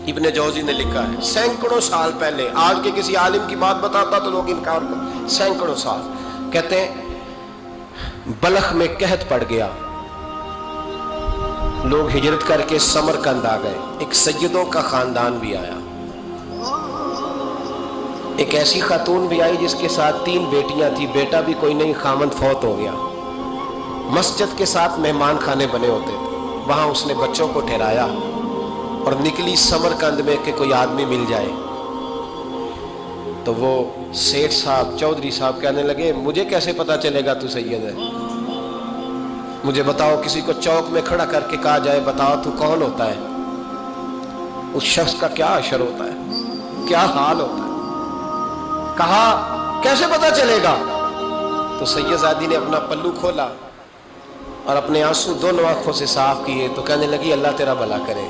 ابن جوزی نے لکھا ہے سینکڑوں سال پہلے، آج کے کسی عالم کی بات بتاتا تو لوگ انکار کرتے، سینکڑوں سال، کہتے ہیں بلخ میں قحط پڑ گیا، لوگ ہجرت کر کے سمرقند آ گئے، ایک سیدوں کا خاندان بھی آیا، ایک ایسی خاتون بھی آئی جس کے ساتھ 3 بیٹیاں تھی، بیٹا بھی کوئی نہیں، خامند فوت ہو گیا، مسجد کے ساتھ مہمان خانے بنے ہوتے تھے، وہاں اس نے بچوں کو ٹھہرایا اور نکلی سمرقند میں کہ کوئی آدمی مل جائے، تو وہ سیٹھ صاحب چودھری صاحب کہنے لگے مجھے کیسے پتا چلے گا تو سید ہے، مجھے بتاؤ، کسی کو چوک میں کھڑا کر کے کہا جائے بتاؤ تو کون ہوتا ہے، اس شخص کا کیا اشر ہوتا ہے، کیا حال ہوتا ہے، کہا کیسے پتا چلے گا؟ تو سید زادی نے اپنا پلو کھولا اور اپنے آنسو دونوں آنکھوں سے صاف کیے تو کہنے لگی اللہ تیرا بھلا کرے،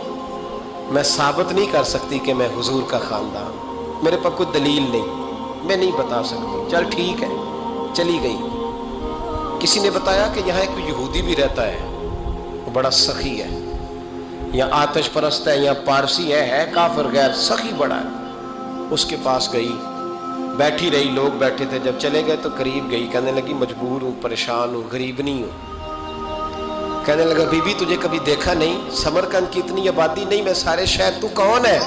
میں ثابت نہیں کر سکتی کہ میں حضور کا خاندان، میرے پاس کوئی دلیل نہیں، میں نہیں بتا سکتی، چل ٹھیک ہے، چلی گئی۔ کسی نے بتایا کہ یہاں ایک یہودی بھی رہتا ہے، وہ بڑا سخی ہے، یا آتش پرست ہے یا پارسی ہے کافر غیر، سخی بڑا ہے، اس کے پاس گئی، بیٹھی رہی، لوگ بیٹھے تھے، جب چلے گئے تو قریب گئی، کہنے لگی مجبور ہوں، پریشان ہوں، غریب نہیں ہوں، کہنے لگا بی بی تجھے کبھی دیکھا نہیں، سمرقند کی اتنی آبادی نہیں، میں سارے شہر، تو کون ہے؟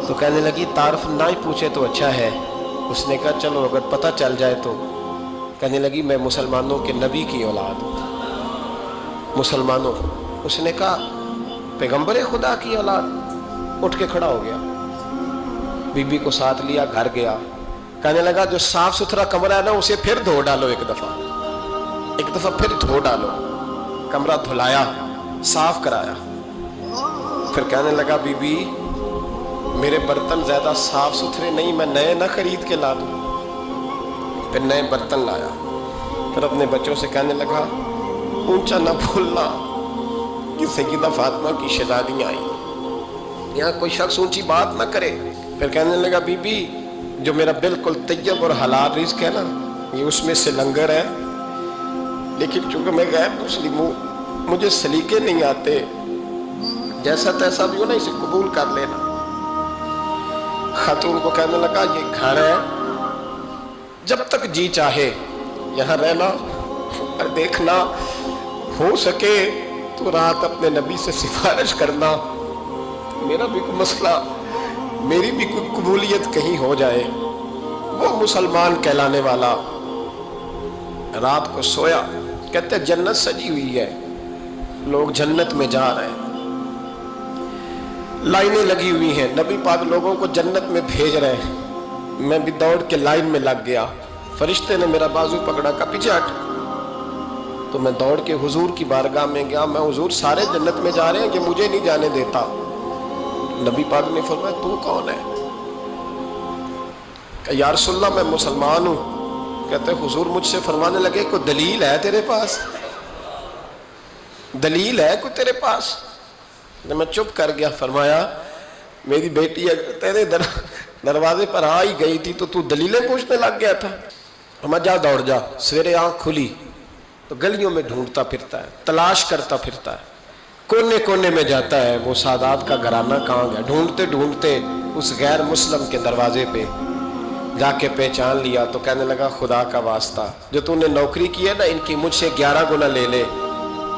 تو کہنے لگی تعارف نہ ہی پوچھے تو اچھا ہے۔ اس نے کہا چلو اگر پتہ چل جائے تو، کہنے لگی میں مسلمانوں کے نبی کی اولاد ہوں، مسلمانوں، اس نے کہا پیغمبر خدا کی اولاد، اٹھ کے کھڑا ہو گیا، بی بی کو ساتھ لیا، گھر گیا، کہنے لگا جو صاف ستھرا کمرہ ہے نا اسے پھر دھو ڈالو، ایک دفعہ پھر دھو ڈالو، کمرہ دھلایا، صاف کرایا، پھر کہنے لگا بی بی میرے برتن زیادہ صاف ستھرے نہیں، میں نئے نہ خرید کے لا دوں، پھر نئے برتن لایا، پھر اپنے بچوں سے کہنے لگا اونچا نہ بھولنا کہ سیدہ فاطمہ کی شہزادیاں آئی، یہاں کوئی شخص اونچی بات نہ کرے۔ پھر کہنے لگا بی بی جو میرا بالکل طیب اور حلال رزق ہے نا یہ اس میں سے لنگر ہے، لیکن چونکہ میں غیر مسلم ہوں مجھے سلیقے نہیں آتے، جیسا تیسا بھی ہو نا اسے قبول کر لینا۔ خاتون کو کہنے لگا یہ گھر ہے، جب تک جی چاہے یہاں رہنا، اور دیکھنا ہو سکے تو رات اپنے نبی سے سفارش کرنا، میرا بھی کوئی مسئلہ، میری بھی کوئی قبولیت کہیں ہو جائے۔ وہ مسلمان کہلانے والا رات کو سویا، کہتے جنت سجی ہوئی ہے، لوگ جنت میں جا رہے ہیں، لائنیں لگی ہوئی ہیں، نبی پاک لوگوں کو جنت میں بھیج رہے ہیں، میں بھی دوڑ کے لائن میں لگ گیا، فرشتے نے میرا بازو پکڑا، کا پیچھے ہٹ، تو میں دوڑ کے حضور کی بارگاہ میں گیا، میں حضور سارے جنت میں جا رہے ہیں کہ مجھے نہیں جانے دیتا؟ نبی پاک نے فرمایا تو کون ہے؟ کہ یا رسول اللہ میں مسلمان ہوں۔ کہتے حضور مجھ سے فرمانے لگے کوئی دلیل ہے تیرے پاس؟ دلیل ہے کوئی تیرے پاس؟ میں چپ کر گیا، فرمایا میری بیٹی تیرے دروازے پر آ ہی گئی تھی تو دلیلیں پوچھنے لگ گیا تھا؟ ہم جا دوڑ جا، سویرے آنکھ کھلی تو گلیوں میں ڈھونڈتا پھرتا ہے، تلاش کرتا پھرتا ہے، کونے کونے میں جاتا ہے وہ سادات کا گھرانہ کہاں گیا، ڈھونڈتے ڈھونڈتے اس غیر مسلم کے دروازے پہ جا کے پہچان لیا، تو کہنے لگا خدا کا واسطہ جو تو نے نوکری کی ہے نا ان کی مجھ سے 11 گنا لے لے،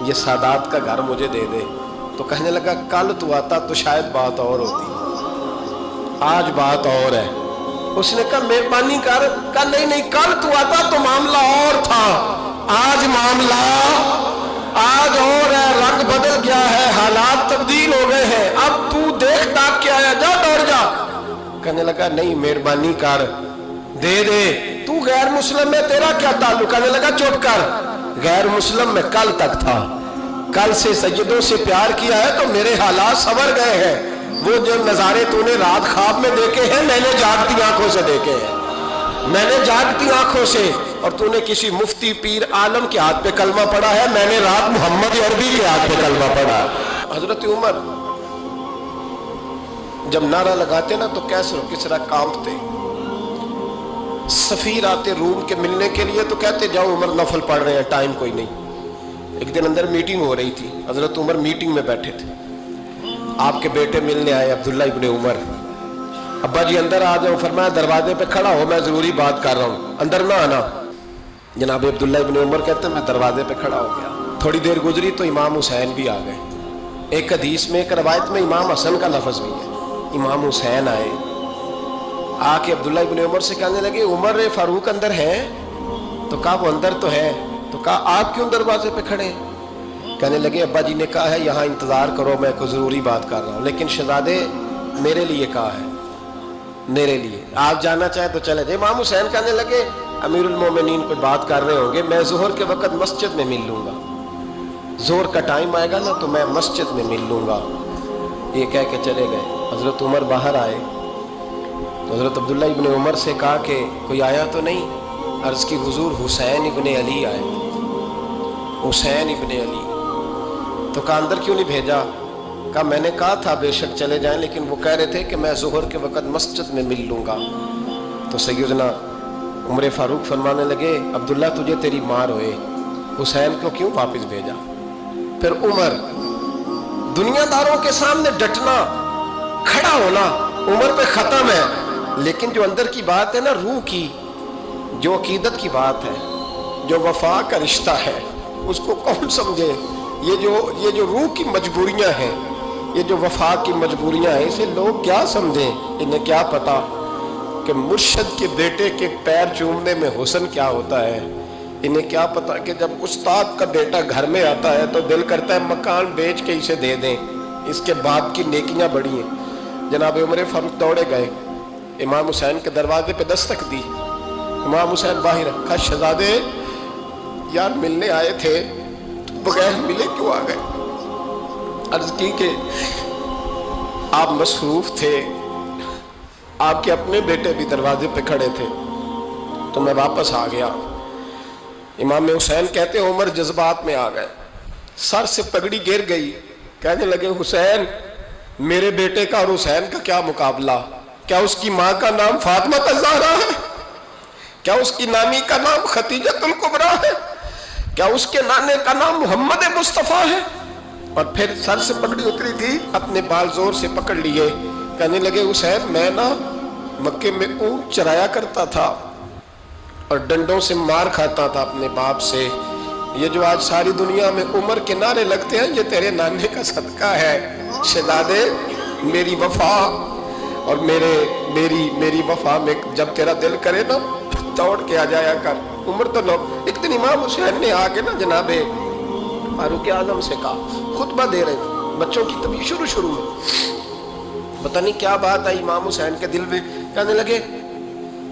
یہ سادات کا گھر مجھے دے دے۔ تو کہنے لگا کل تو آتا تو شاید بات اور ہوتی، آج بات اور ہے۔ اس نے کہا مہربانی کر، کہا نہیں کل تو آتا تو معاملہ اور تھا، آج معاملہ آج اور ہے، رنگ بدل گیا ہے، حالات تبدیل ہو گئے ہیں، اب تو دیکھ داکھ کے آیا، جا دوڑ جا۔ کہنے لگا نہیں مہربانی کر، دے دے، تو غیر مسلم ہے تیرا کیا تعلق؟ کہنے لگا چپ کر، غیر مسلم میں کل تک تھا، کل سے سیدوں سے پیار کیا ہے تو میرے حالات سنور گئے ہیں، وہ جو نظارے تو نے رات خواب میں دیکھے ہیں میں نے جاگتی آنکھوں سے دیکھے ہیں، میں نے جاگتی آنکھوں سے، اور تو نے کسی مفتی پیر عالم کے ہاتھ پہ کلمہ پڑھا ہے، میں نے رات محمد عربی کے ہاتھ پہ کلمہ پڑھا ہے۔ حضرت عمر جب نعرہ لگاتے نا تو کیسر و کسرا کانپتے، سفیر آتے روم کے ملنے کے لیے تو کہتے جاؤ عمر نفل پڑھ رہے ہیں، ٹائم کوئی نہیں۔ ایک دن اندر میٹنگ ہو رہی تھی، حضرت عمر میٹنگ میں بیٹھے تھے، آپ کے بیٹے ملنے آئے عبداللہ ابن عمر. ابا جی اندر آ جاؤ. فرمایا دروازے پہ کھڑا ہو, میں ضروری بات کر رہا ہوں, اندر نہ آنا. جناب عبداللہ ابن عمر کہتے ہیں میں دروازے پہ کھڑا ہو گیا. تھوڑی دیر گزری تو امام حسین بھی آ گئے. ایک حدیث میں, ایک روایت میں امام حسن کا لفظ بھی ہے. امام حسین آئے, آ کے عبداللہ ابن عمر سے کہنے لگے عمر فاروق اندر ہے؟ تو کہا وہ اندر تو ہے. تو کہا آپ کیوں دروازے پہ کھڑے ہیں؟ کہنے لگے ابا جی نے کہا ہے یہاں انتظار کرو, میں کوئی ضروری بات کر رہا ہوں. لیکن شہزادے میرے لیے کہا ہے, میرے لیے, آپ جانا چاہیں تو چلے جائیں. امام حسین کہنے لگے امیر المومنین پہ بات کر رہے ہوں گے, میں ظہر کے وقت مسجد میں مل لوں گا, ظہر کا ٹائم آئے گا نا تو میں مسجد میں مل لوں گا. یہ کہہ کے چلے گئے. حضرت عمر باہر آئے تو حضرت عبداللہ ابن عمر سے کہا کہ کوئی آیا تو نہیں؟ عرض کی حضور حسین ابن علی آئے. حسین ابن علی. تو کہا اندر کیوں نہیں بھیجا؟ کہا میں نے کہا تھا بے شک چلے جائیں, لیکن وہ کہہ رہے تھے کہ میں ظہر کے وقت مسجد میں مل لوں گا. تو سیدنا عمر فاروق فرمانے لگے عبداللہ تجھے تیری مار ہوئے, حسین کو کیوں واپس بھیجا؟ پھر عمر دنیا داروں کے سامنے ڈٹنا, کھڑا ہونا عمر پہ ختم ہے, لیکن جو اندر کی بات ہے نا, روح کی, جو عقیدت کی بات ہے, جو وفا کا رشتہ ہے, اس کو کون سمجھے؟ یہ جو روح کی مجبوریاں ہیں, یہ جو وفا کی مجبوریاں ہیں, اسے لوگ کیا سمجھیں؟ انہیں کیا پتا کہ مرشد کے بیٹے کے پیر چومنے میں حسن کیا ہوتا ہے. انہیں کیا پتا کہ جب استاد کا بیٹا گھر میں آتا ہے تو دل کرتا ہے مکان بیچ کے اسے دے دیں, اس کے باپ کی نیکیاں بڑی ہیں. جناب عمر فاروق دوڑے گئے, امام حسین کے دروازے پہ دستک دی. امام حسین باہر رکھا, شہزادے یار ملنے آئے تھے, بغیر ملے کیوں آ گئے؟ عرض کی کہ آپ مصروف تھے, آپ کے اپنے بیٹے بھی دروازے پہ کھڑے تھے, تو میں واپس آ گیا. امام حسین کہتے ہیں عمر جذبات میں آ گئے, سر سے پگڑی گر گئی. کہنے لگے حسین میرے بیٹے کا اور حسین کا کیا مقابلہ؟ کیا اس کی ماں کا نام فاطمہ الزہرا ہے؟ کیا اس کی نانی کا نام خدیجہ الکبریٰ ہے؟ کیا اس کے نانے کا نام محمد مصطفیٰ ہے؟ اور پھر سر سے پگڑی اتری تھی, اپنے بال زور سے پکڑ لیے. کہنے لگے حسین میں نا مکے میں اونٹ چرایا کرتا تھا اور ڈنڈوں سے مار کھاتا تھا اپنے باپ سے. یہ جو آج ساری دنیا میں عمر کے نعرے لگتے ہیں, یہ تیرے نانے کا صدقہ ہے. شہزادے میری وفا اور میری وفا میں جب تیرا دل کرے نا دوڑ کے آ جایا کر. عمر تو لوگ, ایک دن امام حسین نے آ کے نا جناب فاروق اعظم سے کہا, خطبہ دے رہے تھے, بچوں کی طبیعت شروع میں پتہ نہیں کیا بات آئی امام حسین کے دل میں. کہنے لگے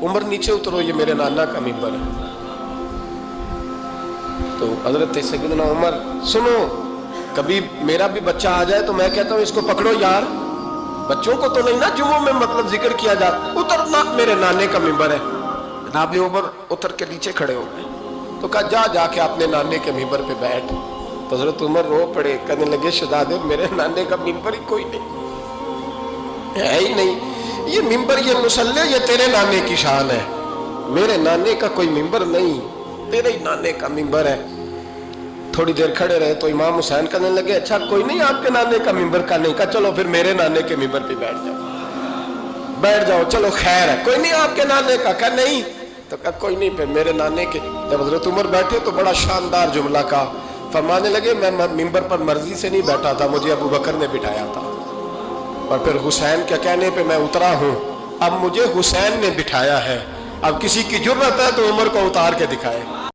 عمر نیچے اترو, یہ میرے نانا کا منبر ہے. تو حضرت سیدنا عمر سنو, کبھی میرا بھی بچہ آ جائے تو میں کہتا ہوں اس کو پکڑو یار, بچوں کو تو نہیں نا جمعوں میں مطلب ذکر کیا جاتا, اترنا میرے نانے کا منبر ہے. جناب عمر اتر کے نیچے کھڑے ہو گئے. تو کہا جا کے اپنے نانے کے منبر پہ بیٹھ. تو حضرت عمر رو پڑے, کہنے لگے شہزادے میرے نانے کا منبر ہی کوئی نہیں ہے ہی نہیں. یہ منبر, یہ مصلی, یہ تیرے نانے کی شان ہے. میرے نانے کا کوئی منبر نہیں, تیرے ہی نانے کا منبر ہے. تھوڑی دیر کھڑے رہے تو امام حسین کہنے لگے اچھا کوئی نہیں آپ کے نانے کا منبر کا نہیں. کہا چلو پھر میرے نانے کے منبر پہ بیٹھ جاؤ, چلو خیر ہے, کوئی نہیں آپ کے نانے کا. کہا نہیں. تو کہا کوئی نہیں پھر میرے نانے کے. جب حضرت عمر بیٹھے تو بڑا شاندار جملہ کہا, فرمانے لگے میں منبر پر مرضی سے نہیں بیٹھا تھا, مجھے ابو بکر نے بٹھایا تھا, اور پھر حسین کے کہنے پہ میں اترا ہوں, اب مجھے حسین نے بٹھایا ہے. اب کسی کی جرت ہے تو عمر کو اتار کے دکھائے.